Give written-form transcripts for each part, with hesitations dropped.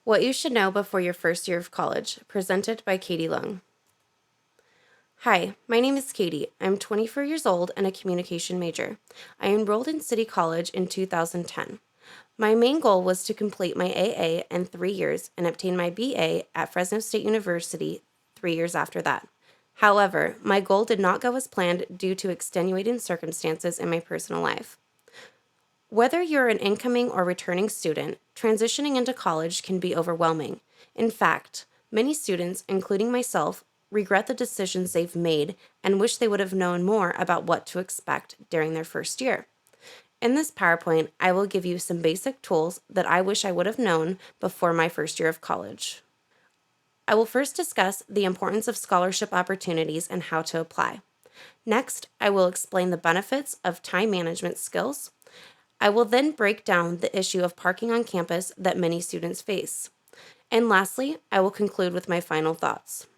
What you should know before your first year of college, presented by Katie Lung. Hi, my name is Katie. I'm 24 years old and a communication major. I enrolled in City College in 2010. My main goal was to complete my AA in 3 years and obtain my BA at Fresno State University 3 years after that. However, my goal did not go as planned due to extenuating circumstances in my personal life. Whether you're an incoming or returning student, transitioning into college can be overwhelming. In fact, many students, including myself, regret the decisions they've made and wish they would have known more about what to expect during their first year. In this PowerPoint, I will give you some basic tools that I wish I would have known before my first year of college. I will first discuss the importance of scholarship opportunities and how to apply. Next, I will explain the benefits of time management skills. I will then break down the issue of parking on campus that many students face. And lastly, I will conclude with my final thoughts.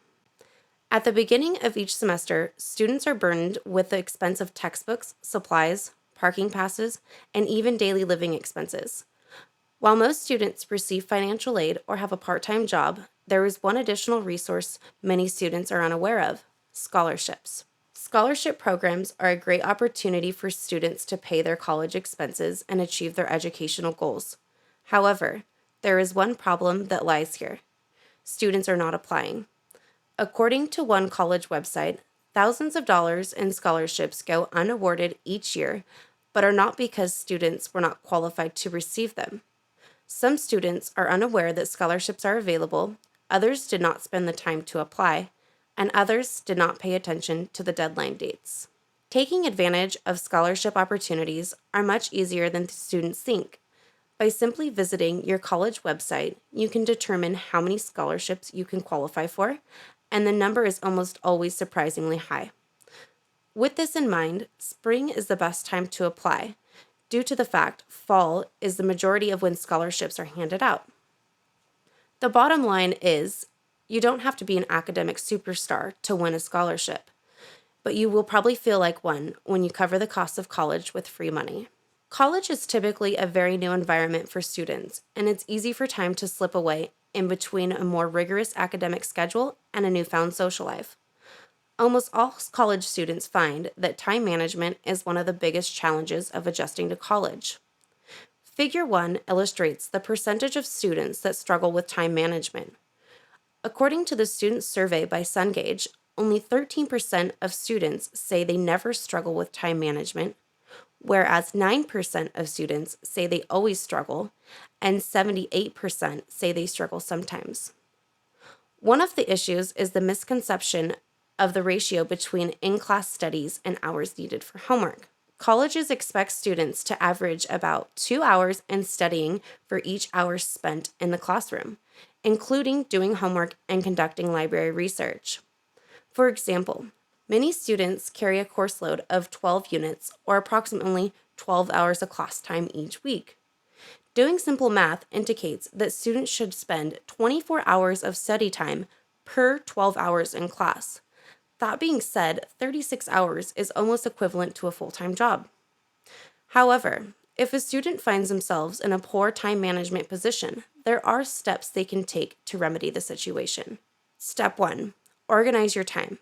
At the beginning of each semester, students are burdened with the expense of textbooks, supplies, parking passes, and even daily living expenses. While most students receive financial aid or have a part-time job, there is one additional resource many students are unaware of: scholarships. Scholarship programs are a great opportunity for students to pay their college expenses and achieve their educational goals. However, there is one problem that lies here: students are not applying. According to one college website, thousands of dollars in scholarships go unawarded each year, but are not because students were not qualified to receive them. Some students are unaware that scholarships are available, others did not spend the time to apply, and others did not pay attention to the deadline dates. Taking advantage of scholarship opportunities are much easier than students think. By simply visiting your college website, you can determine how many scholarships you can qualify for, and the number is almost always surprisingly high. With this in mind, spring is the best time to apply, due to the fact fall is the majority of when scholarships are handed out. The bottom line is, you don't have to be an academic superstar to win a scholarship, but you will probably feel like one when you cover the cost of college with free money. College is typically a very new environment for students, and it's easy for time to slip away in between a more rigorous academic schedule and a newfound social life. Almost all college students find that time management is one of the biggest challenges of adjusting to college. Figure 1 illustrates the percentage of students that struggle with time management. According to the student survey by Cengage, only 13% of students say they never struggle with time management, whereas 9% of students say they always struggle, and 78% say they struggle sometimes. One of the issues is the misconception of the ratio between in-class studies and hours needed for homework. Colleges expect students to average about 2 hours in studying for each hour spent in the classroom, including doing homework and conducting library research. For example, many students carry a course load of 12 units, or approximately 12 hours of class time each week. Doing simple math indicates that students should spend 24 hours of study time per 12 hours in class. That being said, 36 hours is almost equivalent to a full-time job. However, if a student finds themselves in a poor time management position, there are steps they can take to remedy the situation. Step 1. Organize your time.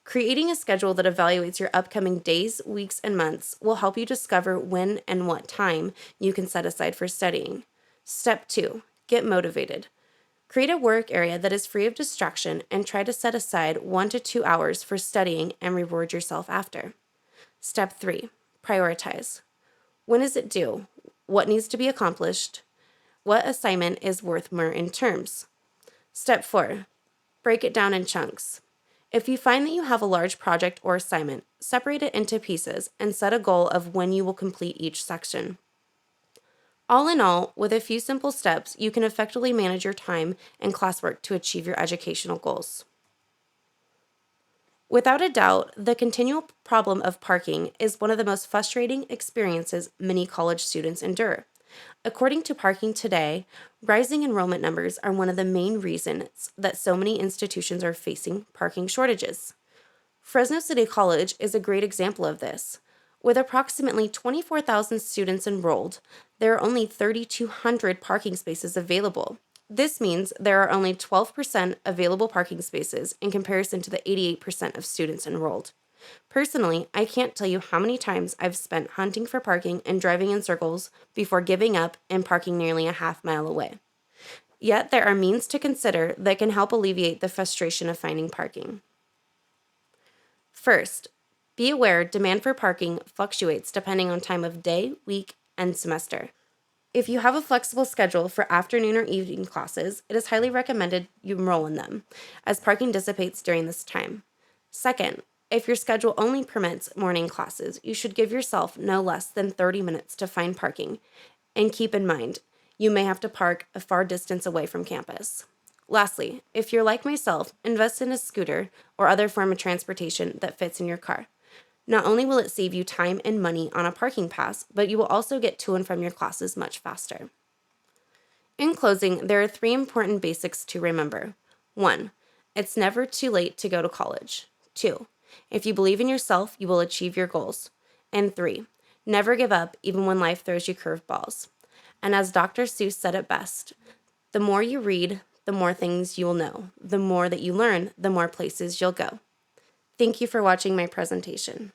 Creating a schedule that evaluates your upcoming days, weeks, and months will help you discover when and what time you can set aside for studying. Step 2. Get motivated. Create a work area that is free of distraction and try to set aside 1 to 2 hours for studying and reward yourself after. Step 3. Prioritize. When is it due? What needs to be accomplished? What assignment is worth more in terms? Step 4. Break it down in chunks. If you find that you have a large project or assignment, separate it into pieces and set a goal of when you will complete each section. All in all, with a few simple steps, you can effectively manage your time and classwork to achieve your educational goals. Without a doubt, the continual problem of parking is one of the most frustrating experiences many college students endure. According to Parking Today, rising enrollment numbers are one of the main reasons that so many institutions are facing parking shortages. Fresno City College is a great example of this. With approximately 24,000 students enrolled, there are only 3,200 parking spaces available, This means there are only 12% available parking spaces in comparison to the 88% of students enrolled. Personally, I can't tell you how many times I've spent hunting for parking and driving in circles before giving up and parking nearly a half-mile away. Yet there are means to consider that can help alleviate the frustration of finding parking. First, be aware demand for parking fluctuates depending on time of day, week, and semester. If you have a flexible schedule for afternoon or evening classes, it is highly recommended you enroll in them, as parking dissipates during this time. Second, if your schedule only permits morning classes, you should give yourself no less than 30 minutes to find parking, and keep in mind, you may have to park a far distance away from campus. Lastly, if you're like myself, invest in a scooter or other form of transportation that fits in your car. Not only will it save you time and money on a parking pass, but you will also get to and from your classes much faster. In closing, there are 3 important basics to remember. 1. It's never too late to go to college. 2. If you believe in yourself, you will achieve your goals. And 3. Never give up even when life throws you curveballs. And as Dr. Seuss said it best, the more you read, the more things you will know. The more that you learn, the more places you'll go. Thank you for watching my presentation.